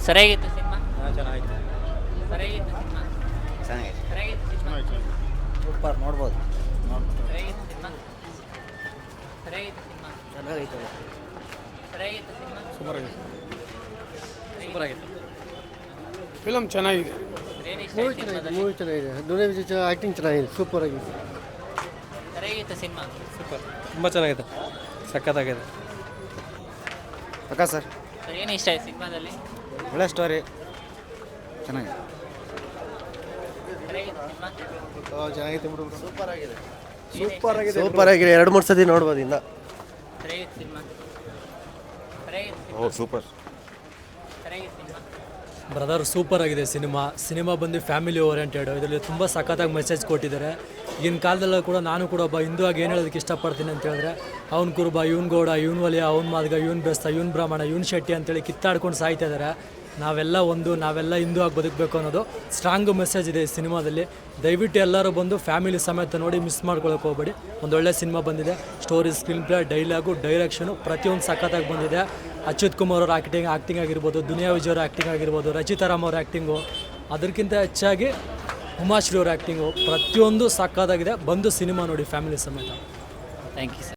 ಸರಿಯಾಗಿತ್ತು cinema. ಚೆನ್ನಾಗಿತ್ತು. ಸರಿಯಾಗಿತ್ತು cinema. ಚೆನ್ನಾಗಿದೆ. ಸರಿಯಾಗಿತ್ತು cinema. Super, ನೋಡ್ಬೋದು. ಸರಿಯಾಗಿತ್ತು ಸಿನಿಮಾ. ಸರಿಯಾಗಿತ್ತು ಸಿನಿಮಾ. ಚೆನ್ನಾಗೈತೆ. ಸರಿಯಾಗಿತ್ತು ಸಿನಿಮಾ. ಸೂಪರ್ ಆಗಿದೆ. ಸೂಪರ್ ಆಗಿತ್ತು. ಫಿಲಮ್ ಚೆನ್ನಾಗಿದೆ. ಏನು ಇಷ್ಟ ಆಯ್ತು ಸಿನಿಮಾದಲ್ಲಿ? ಮೂವಿ ಚೆನ್ನಾಗಿದೆ. ದುನಿಯಾ ವಿಜಯ್ ಆ್ಯಕ್ಟಿಂಗ್ ಚೆನ್ನಾಗಿದೆ, ಸೂಪರ್ ಆಗಿದೆ. ಸರಿಯಾಗಿತ್ತು ಸಿನಿಮಾ. ಸೂಪರ್, ತುಂಬ ಚೆನ್ನಾಗಿದೆ, ಸಖತ್ತಾಗಿದೆ. ಅಕ್ಕ ಸರ್, ಸರ್ ಏನು ಇಷ್ಟ ಆಯ್ತು ಸಿನಿಮಾದಲ್ಲಿ? ಒಳ್ಳೆ ಸ್ಟೋರಿ, ಚೆನ್ನಾಗಿದೆ. ಸರಿಯಾಗಿತ್ತು ಸಿನಿಮಾ. ಚೆನ್ನಾಗಿದೆ ಬಿಡು. ಸೂಪರ್ ಆಗಿದೆ. ಸೂಪರ್ ಆಗಿದೆ. ಸೂಪರ್ ಆಗಿದೆ. 2-3 ಸತಿ ನೋಡ್ಬೋದು ಇನ್ನ. ಸರಿಯಾಗಿತ್ತು ಸಿನಿಮಾ. ಸರಿಯಾಗಿತ್ತು ಸಿನಿಮಾ. ಓ ಸೂಪರ್. ಸರಿಯಾಗಿತ್ತು ಸಿನಿಮಾ. ಬ್ರದರ್ ಸೂಪರ್ ಆಗಿದೆ ಸಿನಿಮಾ ಬಂದು ಫ್ಯಾಮಿಲಿ ಓರಿಯೆಂಟೆಡ್. ಇದರಲ್ಲಿ ತುಂಬ ಸಖತ್ತಾಗಿ ಮೆಸೇಜ್ ಕೊಟ್ಟಿದ್ದಾರೆ. ಈಗಿನ ಕಾಲದಲ್ಲೂ ಕೂಡ ನಾನು ಕೂಡ ಒಬ್ಬ ಹಿಂದೂ ಆಗಿ ಏನು ಹೇಳೋದಕ್ಕೆ ಇಷ್ಟಪಡ್ತೀನಿ ಅಂತ ಹೇಳಿದ್ರೆ, ಅವ್ನು ಕುರುಬ, ಇವ್ನು ಗೌಡ, ಇವ್ನು ವಲಿಯ, ಅವ್ನು ಮಾದಿಗ, ಇವ್ನು ಬೆಸ್ತ, ಇವ್ನು ಬ್ರಾಹ್ಮಣ, ಇವ್ನು ಶೆಟ್ಟಿ ಅಂತೇಳಿ ಕಿತ್ತಾಡ್ಕೊಂಡು ಸಾಯ್ತಾ ಇದ್ದಾರೆ. ನಾವೆಲ್ಲ ನಾವೆಲ್ಲ ಹಿಂದೂ ಆಗಿ ಬದುಕಬೇಕು ಅನ್ನೋದು ಸ್ಟ್ರಾಂಗ್ ಮೆಸೇಜ್ ಇದೆ ಈ ಸಿನಿಮಾದಲ್ಲಿ. ದಯವಿಟ್ಟು ಎಲ್ಲರೂ ಬಂದು ಫ್ಯಾಮಿಲಿ ಸಮೇತ ನೋಡಿ, ಮಿಸ್ ಮಾಡ್ಕೊಳಕ್ಕೆ ಹೋಗ್ಬೇಡಿ. ಒಂದೊಳ್ಳೆ ಸಿನಿಮಾ ಬಂದಿದೆ. Story, screen play, dialogue, direction ಪ್ರತಿಯೊಂದು ಸಖತ್ತಾಗಿ ಬಂದಿದೆ. ಅಚ್ಯುತ್ ಕುಮಾರ್ ಅವ್ರ ಆ್ಯಕ್ಟಿಂಗ್ ಆಗಿರ್ಬೋದು, ದುನಿಯಾ ವಿಜಯ್ ಅವ್ರ ಆ್ಯಕ್ಟಿಂಗ್ ಆಗಿರ್ಬೋದು, ರಚಿತಾ ರಾಮ್ ಅವ್ರ ಆ್ಯಕ್ಟಿಂಗು, ಅದಕ್ಕಿಂತ ಹೆಚ್ಚಾಗಿ ಉಮಾಶ್ರೀ ಅವ್ರ ಆ್ಯಕ್ಟಿಂಗು ಪ್ರತಿಯೊಂದು ಸಖತ್ತಾಗಿದೆ. ಬಂದು ಸಿನಿಮಾ ನೋಡಿ ಫ್ಯಾಮಿಲಿ ಸಮೇತ. Thank you sir.